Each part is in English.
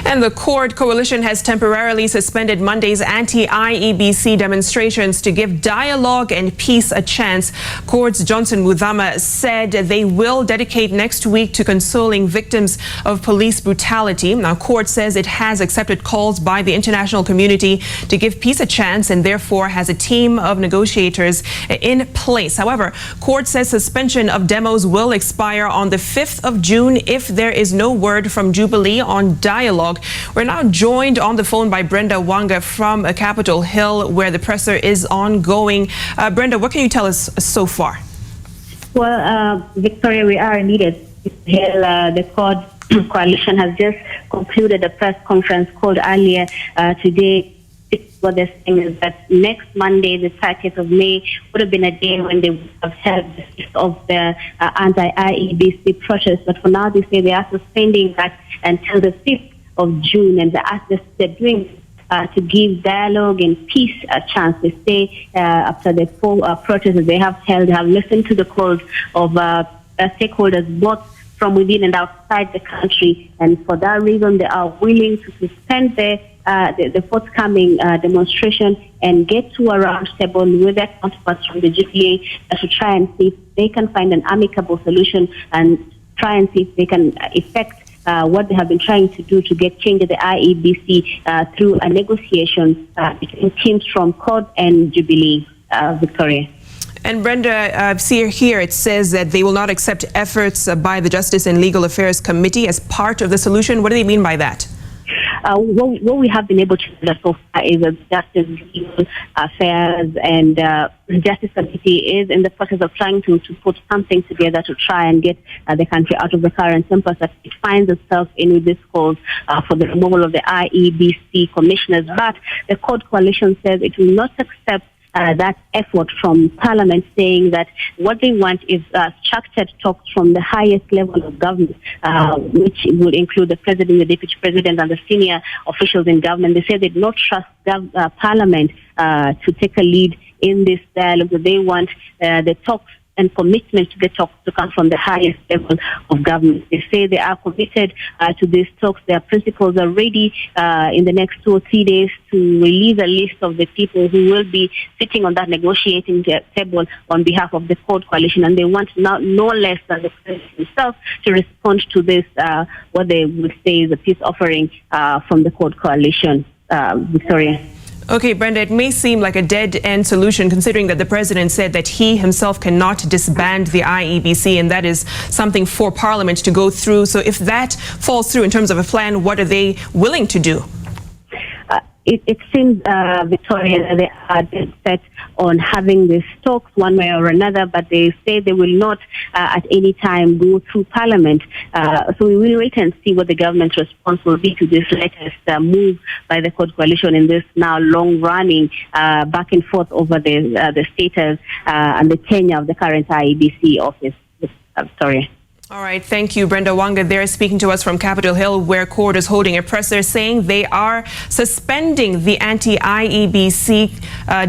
And the court coalition has temporarily suspended Monday's anti-IEBC demonstrations to give dialogue and peace a chance. Court's Jonhstone Muthama said they will dedicate next week to consoling victims of police brutality. Now, court says it has accepted calls by the international community to give peace a chance and therefore has a team of negotiators in place. However, court says suspension of demos will expire on the 5th of June if there is no word from Jubilee on dialogue. We're now joined on the phone by Brenda Wanga from Capitol Hill, where the presser is ongoing. Brenda, what can you tell us so far? Well, Victoria, we are indeed at Hill. The court coalition has just concluded a press conference called earlier today. What they're saying is that next Monday, the 30th of May, would have been a day when they would have held the fifth of the anti-IEBC protest. But for now, they say they are suspending that until the 5th of June, and they're doing to give dialogue and peace a chance. They say after the four protests that they have held, they have listened to the calls of stakeholders both from within and outside the country, and for that reason, they are willing to suspend the forthcoming demonstration and get to a round table with their counterparts from the GPA to try and see if they can find an amicable solution and try and see if they can effect what they have been trying to do to get change at the IEBC through a negotiation between teams from CORD and Jubilee. Victoria. And Brenda, I see here it says that they will not accept efforts by the Justice and Legal Affairs Committee as part of the solution. What do they mean by that? What we have been able to do so far is that Justice, Legal Affairs and Justice Committee is in the process of trying to put something together to try and get the country out of the current impasse that it finds itself in with this calls for the removal of the IEBC commissioners. But the court coalition says it will not accept that effort from Parliament, saying that what they want is structured talks from the highest level of government, which would include the President, the Deputy President, and the senior officials in government. They say they do not trust Parliament to take a lead in this dialogue. They want the talks and commitment to the talks to come from the highest level of government. They say they are committed to these talks. Their principals are ready in the next 2 or 3 days to release a list of the people who will be sitting on that negotiating table on behalf of the court coalition. And they want no less than the president himself to respond to this, what they would say is a peace offering from the court coalition. Victoria. Okay, Brenda, it may seem like a dead-end solution considering that the president said that he himself cannot disband the IEBC, and that is something for Parliament to go through. So if that falls through in terms of a plan, what are they willing to do? It seems, Victoria, that they are dead set on having these talks one way or another, but they say they will not at any time go through Parliament. So we will wait and see what the government's response will be to this latest move by the court coalition in this now long-running back and forth over the status and the tenure of the current IEBC office. Sorry. All right. Thank you, Brenda Wanga there speaking to us from Capitol Hill, where court is holding a presser saying they are suspending the anti-IEBC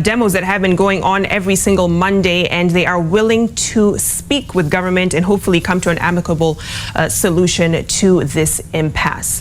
demos that have been going on every single Monday, and they are willing to speak with government and hopefully come to an amicable solution to this impasse.